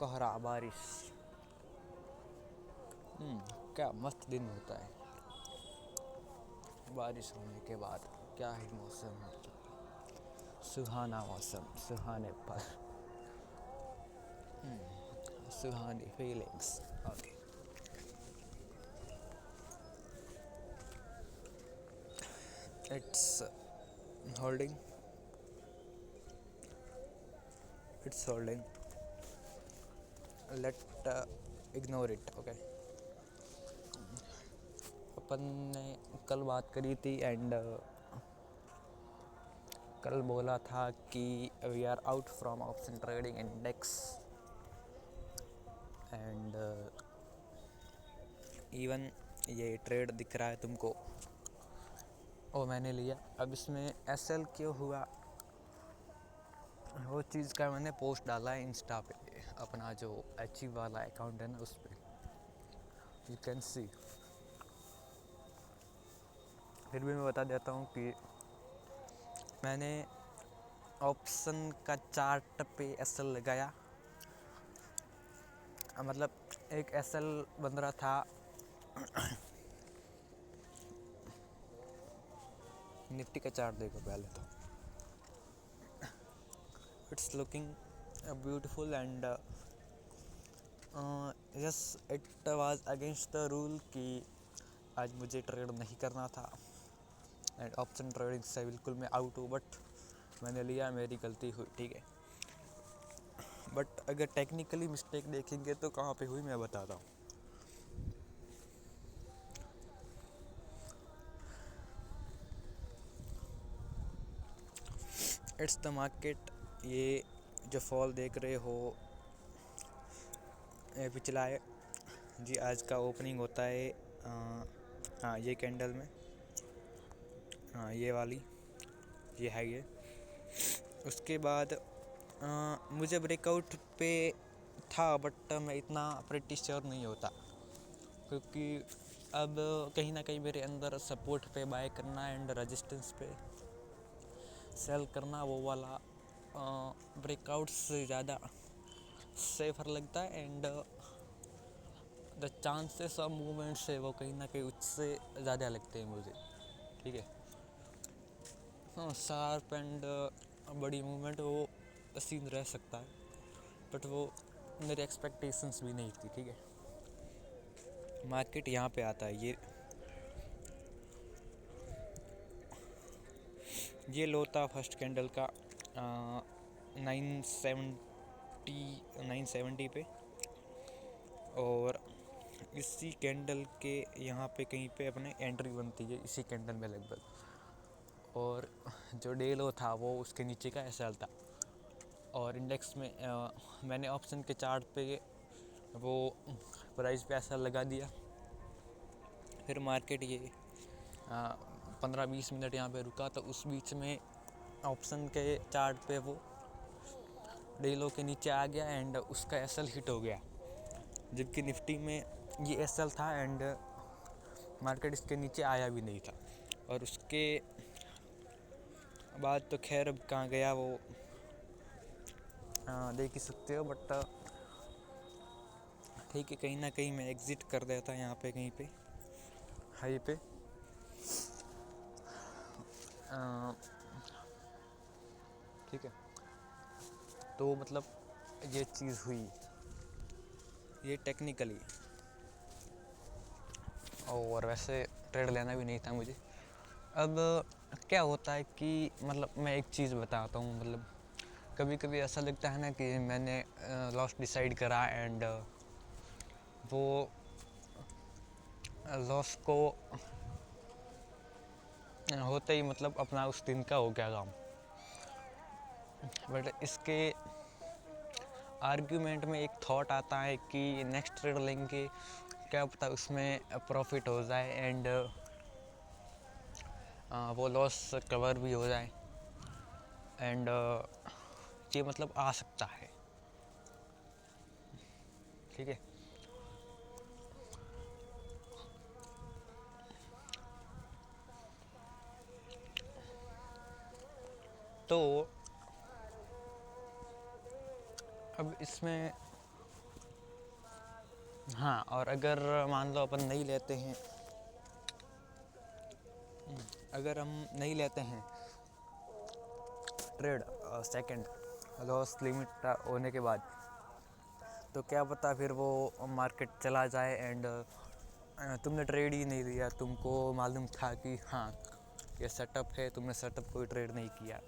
कोहरा बारिश। क्या मस्त दिन होता है बारिश होने के बाद। क्या ही मौसम होता है, सुहाना मौसम, सुहाने पल, सुहानी feelings. Okay, it's holding, it's holding, let ignore it. Okay, अपन ने कल बात करी थी एंड कल बोला था कि we are out from option trading index and even ये ट्रेड दिख रहा है तुमको, वो मैंने लिया। अब इसमें एसएल क्यों हुआ, वो चीज़ का मैंने पोस्ट डाला है इंस्टा पे, अपना जो अचीव वाला अकाउंट है ना उस पर, यू कैन सी। फिर भी मैं बता देता हूँ कि मैंने ऑप्शन का चार्ट पे एसएल लगाया, मतलब एक एसएल बन रहा था निफ्टी का चार्ट देखो पहले तो, it's looking beautiful and yes, it was against the rule कि आज मुझे ट्रेड नहीं करना था एंड ऑप्शन ट्रेडिंग से बिल्कुल मैं आउट हूँ, बट मैंने लिया, मेरी गलती हुई, ठीक है। बट अगर टेक्निकली मिस्टेक देखेंगे तो कहाँ पे हुई मैं बताता हूँ। इट्स द मार्केट, ये जो फॉल देख रहे हो ये पिछला है जी, आज का ओपनिंग होता है हाँ ये कैंडल में, हाँ ये वाली, ये है ये। उसके बाद मुझे ब्रेकआउट पे था, बट मैं इतना प्रिटी श्योर नहीं होता, क्योंकि अब कहीं ना कहीं मेरे अंदर सपोर्ट पे बाय करना एंड रेजिस्टेंस पे सेल करना, वो वाला ब्रेकआउट से ज़्यादा सेफर लगता है and the chances of movement से वो कहीं ना कहीं उससे ज़्यादा लगते हैं मुझे, ठीक है। हाँ, शार्प एंड बड़ी मूवमेंट वो सीन रह सकता है, बट वो मेरी एक्सपेक्टेशंस भी नहीं थी, ठीक है। मार्केट यहाँ पे आता है, ये लो था फर्स्ट कैंडल का 970 पे, और इसी कैंडल के यहाँ पे कहीं पे अपने एंट्री बनती है इसी कैंडल में लगभग, और जो डे लो था वो उसके नीचे का एसएल था। और इंडेक्स में मैंने ऑप्शन के चार्ट पे वो प्राइस पे एसएल लगा दिया। फिर मार्केट ये 15-20 मिनट यहाँ पे रुका, तो उस बीच में ऑप्शन के चार्ट पे वो डे लो के नीचे आ गया एंड उसका एसएल हिट हो गया, जबकि निफ्टी में ये एसएल था एंड मार्केट इसके नीचे आया भी नहीं था। और उसके बाद तो खैर अब कहाँ गया वो देख ही सकते हो, बट ठीक है, कहीं ना कहीं मैं एग्ज़िट कर देता यहाँ पे, कहीं पे हाई पे ठीक है। तो मतलब ये चीज़ हुई, ये टेक्निकली, और वैसे ट्रेड लेना भी नहीं था मुझे। अब क्या होता है कि मतलब मैं एक चीज़ बताता हूँ, मतलब कभी कभी ऐसा लगता है ना कि मैंने लॉस डिसाइड करा एंड वो लॉस को होते ही मतलब अपना उस दिन का हो गया काम, बट इसके आर्ग्यूमेंट में एक थॉट आता है कि नेक्स्ट ट्रेड लेंगे, क्या पता उसमें प्रॉफिट हो जाए एंड वो लॉस कवर भी हो जाए एंड ये मतलब आ सकता है, ठीक है। तो अब इसमें हाँ, और अगर मान लो अपन नहीं लेते हैं, अगर हम नहीं लेते हैं ट्रेड सेकंड लॉस लिमिट होने के बाद, तो क्या पता फिर वो मार्केट चला जाए एंड तुमने ट्रेड ही नहीं लिया, तुमको मालूम था कि हाँ ये सेटअप है, तुमने सेटअप कोई ट्रेड नहीं किया,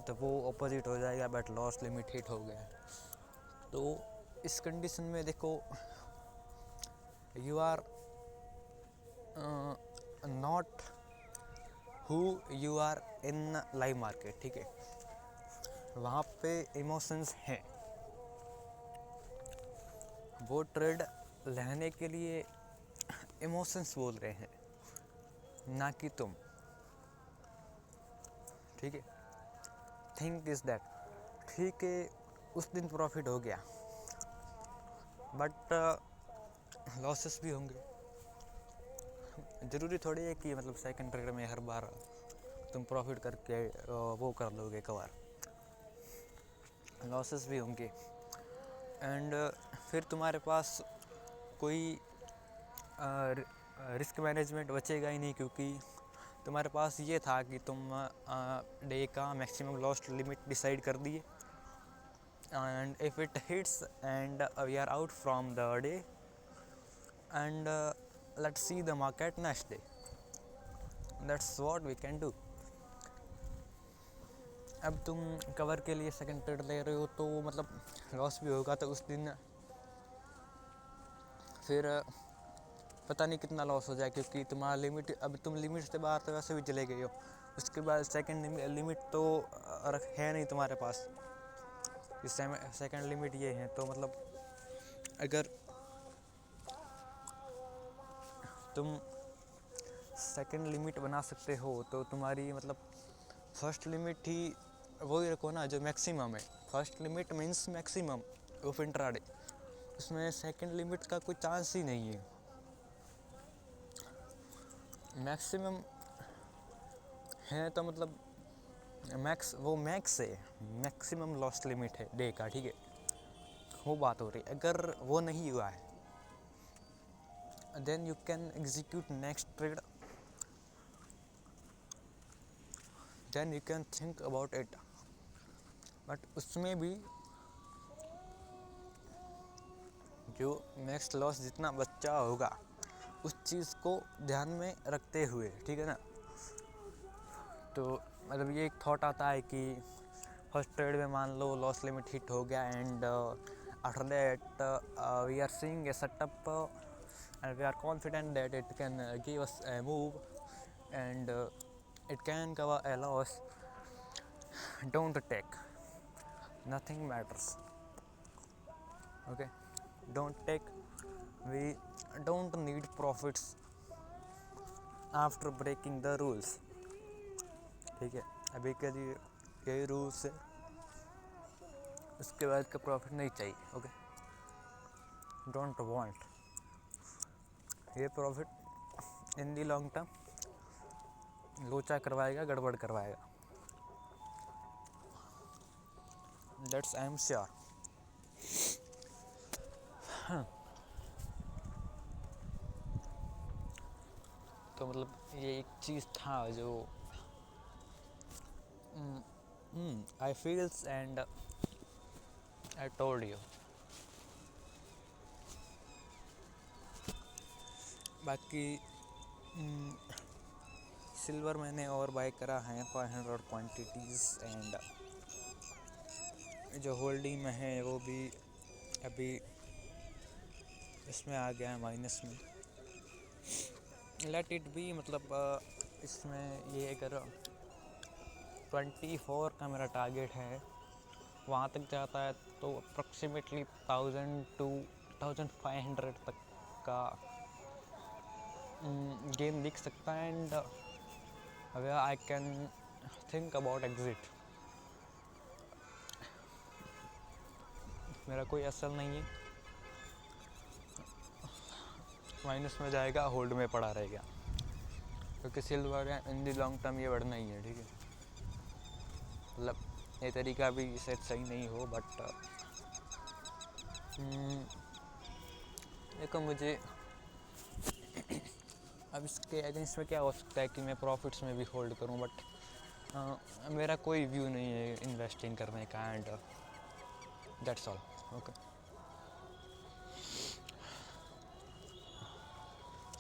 तो वो अपोजिट हो जाएगा, बट लॉस लिमिट हिट हो गया। तो इस कंडीशन में देखो, you are not who you are in live market, ठीक है, वहाँ पे इमोशंस हैं, वो ट्रेड लेने के लिए इमोशंस बोल रहे हैं, ना कि तुम, ठीक है। थिंक इज दैट, ठीक है, उस दिन प्रॉफिट हो गया, बट लॉसेस भी होंगे। ज़रूरी थोड़ी है कि मतलब सेकंड ट्रेड में हर बार तुम प्रॉफिट करके वो कर लोगे कवर, लॉसेस भी होंगे। एंड फिर तुम्हारे पास कोई रिस्क मैनेजमेंट बचेगा ही नहीं, क्योंकि तुम्हारे पास ये था कि तुम डे का मैक्सिमम लॉस लिमिट डिसाइड कर दिए, and if it hits and we are out from the day and let's see the market next day, that's what we can do. अब तुम कवर के लिए सेकंड ट्रेड ले रहे हो, तो मतलब लॉस भी होगा, तो उस दिन फिर पता नहीं कितना लॉस हो जाए, क्योंकि तुम्हारा लिमिट, अब तुम लिमिट से बाहर तो वैसे भी चले गए हो, उसके बाद सेकंड लिमिट तो है नहीं तुम्हारे पास, इस सेकंड लिमिट ये है, तो मतलब अगर तुम सेकंड लिमिट बना सकते हो, तो तुम्हारी मतलब फर्स्ट लिमिट ही वही रखो ना जो मैक्सिमम है। First limit means maximum of intraday, उसमें सेकंड लिमिट का कोई चांस ही नहीं है। मैक्सिमम है तो मतलब मैक्स, वो मैक्स है, मैक्सिमम लॉस लिमिट है डे का, ठीक है, वो बात हो रही। अगर वो नहीं हुआ है, then you can execute next trade, then you can think about it, but उसमें भी जो नेक्स्ट लॉस जितना बच्चा होगा उस चीज़ को ध्यान में रखते हुए, ठीक है ना। तो मतलब ये एक थॉट आता है कि फर्स्ट ट्रेड में मान लो लॉस लिमिट हिट हो गया, and after that we are seeing a setup and we are confident that it can give us a move and it can cover a loss, don't take, nothing matters, okay, don't take, we don't need profits after breaking the rules, ठीक है, अभी के लिए यही rules है, उसके बाद का प्रॉफिट नहीं चाहिए, ओके, डोंट वांट ये profit in the long term लोचा करवाएगा, गड़बड़ करवाएगा, दैट्स आई एम श्योर। तो मतलब ये एक चीज़ था जो I feels and I told you. बाकी सिल्वर मैंने और बाय करा है 500 क्वांटिटीज़, एंड जो होल्डिंग में है वो भी अभी इसमें आ गया है माइनस में, लेट इट बी, मतलब इसमें ये अगर 24 का मेरा टारगेट है, वहाँ तक जाता है तो अप्रॉक्सीमेटली 1000 to 1500 तक का गेम दिख सकता है, and I can think about exit. मेरा कोई असल नहीं है, माइनस में जाएगा, होल्ड में पड़ा रहेगा, क्योंकि silver in the long term ये बढ़ना ही है, ठीक है, मतलब ये तरीका भी शायद सही नहीं हो, बट देखो मुझे अब इसके अगेंस्ट में क्या हो सकता है कि मैं प्रॉफिट्स में भी होल्ड करूं, बट मेरा कोई व्यू नहीं है इन्वेस्टिंग करने का, and that's all. Okay,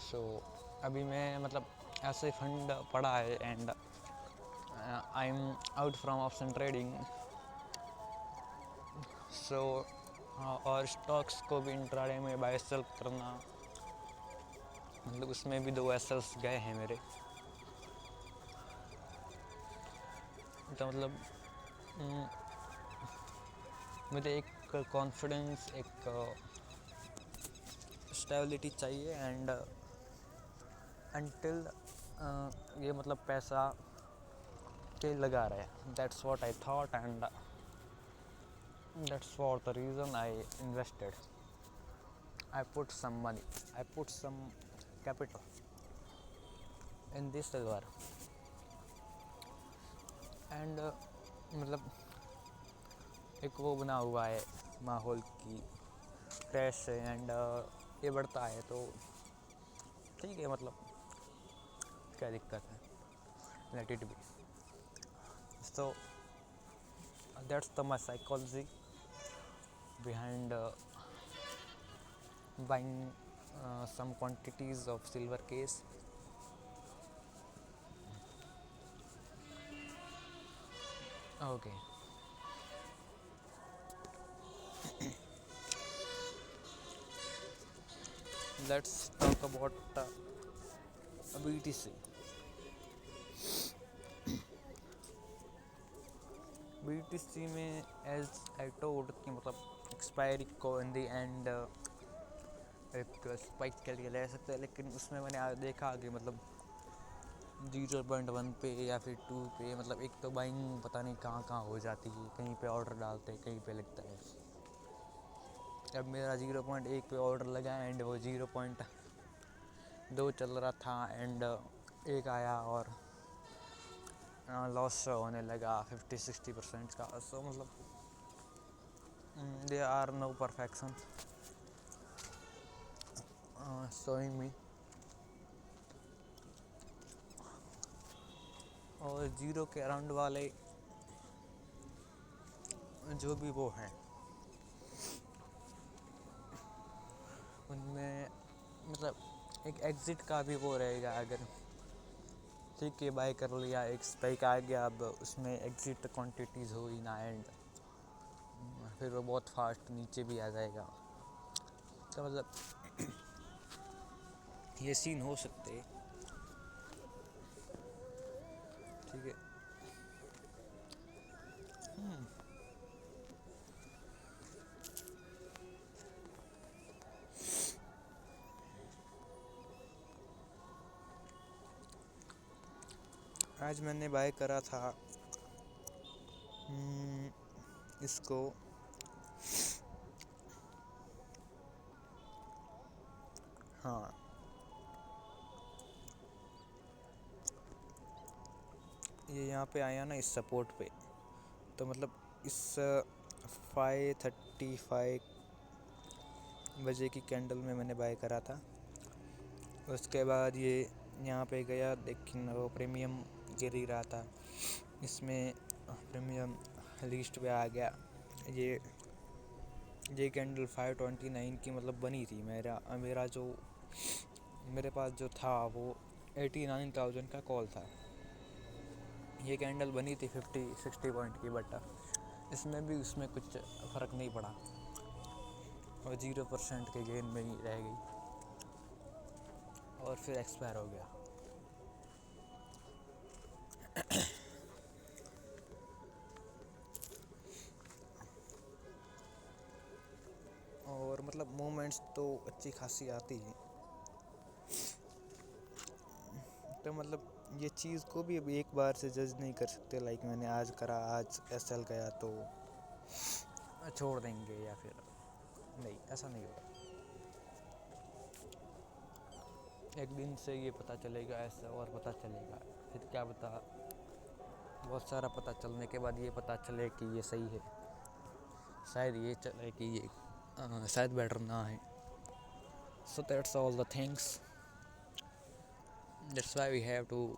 so अभी मैं मतलब ऐसे फंड पड़ा है, and I am out from option trading. So और स्टॉक्स को भी इंट्राडे में बाय सेल करना, मतलब उसमें भी 2 एसएल्स गए हैं मेरे। तो मतलब मुझे एक कॉन्फिडेंस, एक स्टेबिलिटी चाहिए, एंड अनटिल ये मतलब पैसा के लगा रहे। That's what I thought, and that's for the reason I invested. I put some money, I put some capital in this silver, and मतलब एक वो बना हुआ है माहौल की क्रैश से, एंड ये बढ़ता है तो ठीक है, मतलब क्या दिक्कत है, let it be. So that's the my psychology behind buying some quantities of silver case. Okay, let's talk about BTC. BTC में एज आई टोल्ड कि मतलब एक्सपायरी को इन दी एंड एक स्पाइक के लिए ले सकते हैं, लेकिन उसमें मैंने देखा कि मतलब 0.1 पे या फिर 2 पे, मतलब एक तो बाइंग पता नहीं कहाँ कहाँ हो जाती है, कहीं पे ऑर्डर डालते हैं, कहीं पे लगता है। अब मेरा 0.1 पे ऑर्डर लगा, एंड वो 0.2 चल रहा था, एंड एक आया और लॉस होने लगा 50-60% का। सो मतलब there are no perfection showing me, और 0 के अराउंड वाले जो भी वो हैं उनमें मतलब एक एग्ज़िट का भी वो रहेगा। अगर ठीक है बाय कर लिया, एक स्पाइक आ गया, अब उसमें एग्ज़िट क्वांटिटीज़ हो ही ना, एंड फिर वो बहुत फास्ट नीचे भी आ जाएगा। तो मतलब ये सीन हो सकते हैं, ठीक है। आज मैंने बाय करा था इसको हाँ, ये यहाँ पे आया ना इस सपोर्ट पे, तो मतलब इस 5:35 बजे की कैंडल में मैंने बाय करा था। उसके बाद ये यहाँ पे गया, लेकिन वो प्रीमियम गिर ही रहा था, इसमें प्रीमियम लिस्ट पे आ गया। ये कैंडल 529 की मतलब बनी थी। मेरा जो मेरे पास जो था वो 89,000 का कॉल था। ये कैंडल बनी थी 50-60 पॉइंट की, बट इसमें भी उसमें कुछ फ़र्क नहीं पड़ा और 0% के गेन में ही रह गई और फिर एक्सपायर हो गया। और मतलब मूवमेंट्स तो अच्छी खासी आती है, तो मतलब ये चीज़ को भी अब एक बार से जज नहीं कर सकते। लाइक मैंने आज करा, आज एसएल गया तो छोड़ देंगे, या फिर नहीं, ऐसा नहीं होगा। एक दिन से ये पता चलेगा, ऐसा और पता चलेगा, फिर क्या पता बहुत सारा पता चलने के बाद ये पता चले कि ये सही है, शायद ये चले कि ये शायद बेटर ना है। So that's all the things. That's why we have to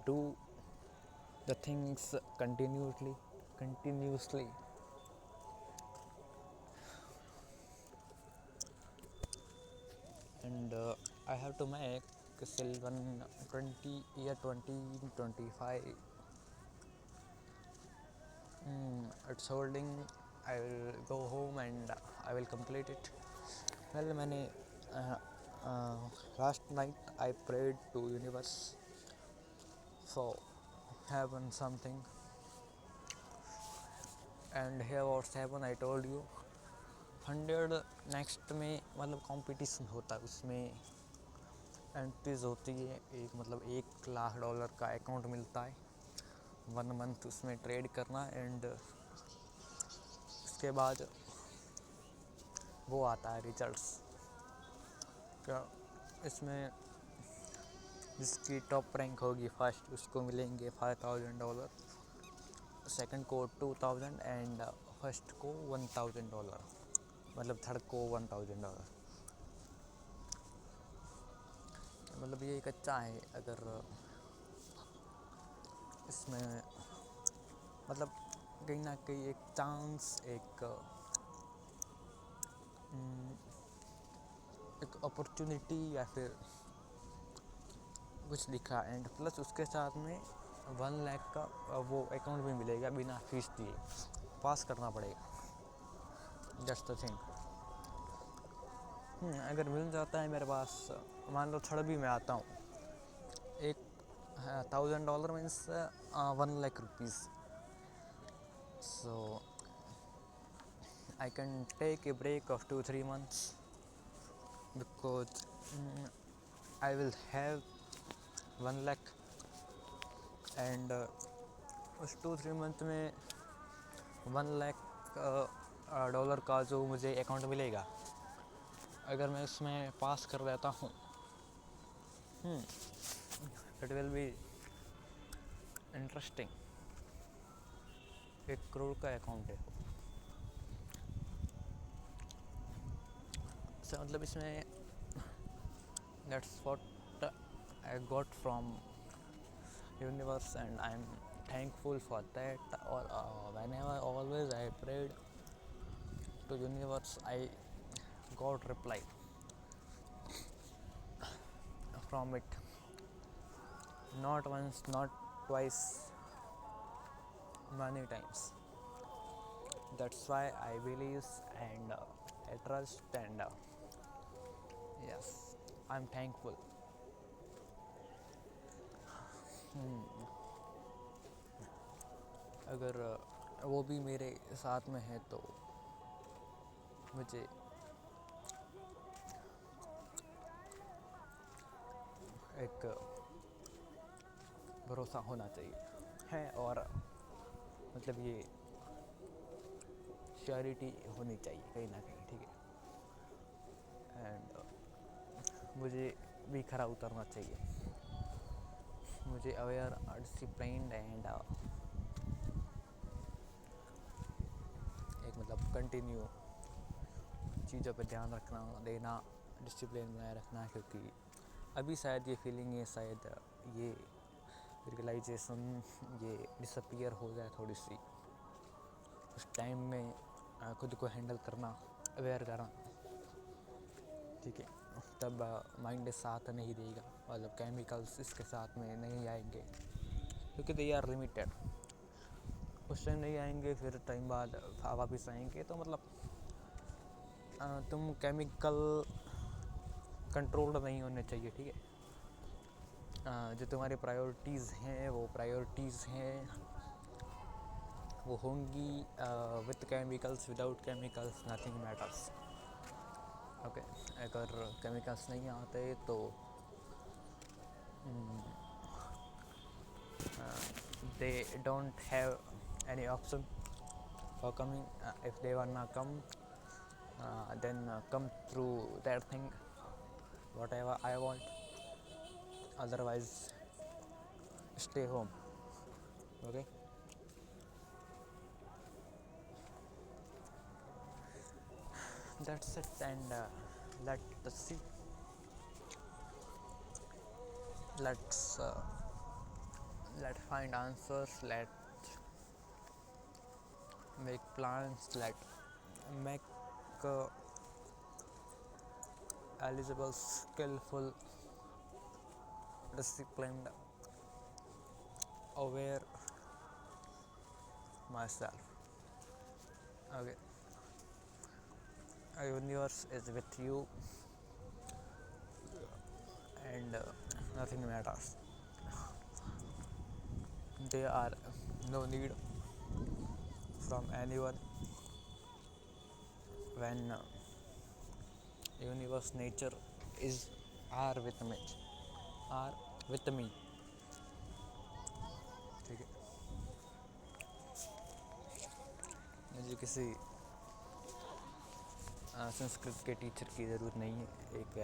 do the things continuously. And I have to make till 120 year 2025. It's holding. I will go home and I will complete it. Well, मैंने last night I prayed to universe for heaven something, and here what's happened I told you. 100 next में मतलब competition होता है, उसमें entries होती है, एक मतलब $1 लाख का अकाउंट मिलता है 1 मंथ उसमें ट्रेड करना, एंड उसके बाद वो आता है रिजल्ट्स क्या। इसमें जिसकी टॉप रैंक होगी फर्स्ट उसको मिलेंगे $5,000, सेकंड को 2,000 एंड फर्स्ट को $1,000, मतलब थर्ड को $1,000। मतलब ये एक अच्छा है, अगर इसमें मतलब कहीं ना कहीं एक चांस, एक अपॉर्चुनिटी या फिर कुछ दिखा, एंड प्लस उसके साथ में 1 लाख का वो अकाउंट भी मिलेगा बिना फीस दिए, पास करना पड़ेगा। Just the thing. अगर मिल जाता है मेरे पास, मान लो थर्ड भी मैं आता हूँ, $1,000 means 1 lakh rupees, so I can take a break of 2-3 months because I will have 1 lakh, and उस 2-3 मंथ में $1 लाख का जो मुझे अकाउंट मिलेगा, अगर मैं उसमें पास कर देता हूँ, it will be interesting. 1 crore का अकाउंट है, so मतलब इसमें that's what I got from universe, and I'm thankful for that. Or whenever always I prayed to universe, I got reply from it, not once, not twice, many times. That's why I believe and I trust, and yes, I'm thankful. अगर वो भी मेरे साथ में है तो मुझे एक भरोसा होना चाहिए है, और मतलब ये श्योरिटी होनी चाहिए कहीं ना कहीं, ठीक है। एंड मुझे भी खरा उतरना चाहिए, मुझे अवेयर, डिसिप्लिन्ड एंड एक मतलब कंटिन्यू चीज़ों पे ध्यान रखना, देना, डिसिप्लिन बनाए रखना, क्योंकि अभी शायद ये फीलिंग है, शायद ये रियलाइजेशन ये डिसअपियर हो जाए थोड़ी सी, उस टाइम में खुद को हैंडल करना, अवेयर करना, ठीक है। तब माइंड साथ नहीं देगा, मतलब केमिकल्स इसके साथ में नहीं आएंगे, क्योंकि दे आर लिमिटेड, उस टाइम नहीं आएंगे, फिर टाइम बाद वापस आएंगे, तो मतलब तुम केमिकल कंट्रोल्ड नहीं होने चाहिए, ठीक है। जो तुम्हारी प्रायोरिटीज़ हैं वो प्रायोरिटीज़ हैं, वो होंगी with chemicals, without chemicals nothing matters, okay. अगर केमिकल्स नहीं आते तो they don't have any option for coming. If they wanna come, then come through that thing, whatever I want, otherwise stay home, okay. That's it, and let us see. Let's let's find answers. Let's make plans. Let's make eligible, skillful, disciplined, aware myself. Okay, a universe is with you, and nothing matters. There are no need from anyone when universe nature is are with me, are with me. ठीक है, मुझे किसी संस्कृत के teacher की ज़रूरत नहीं है, एक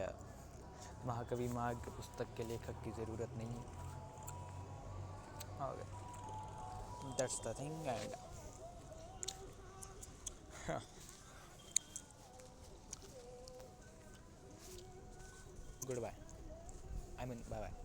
महाकवि मार्ग पुस्तक के लेखक की ज़रूरत नहीं है. Okay, that's the thing, and goodbye. I mean, bye bye.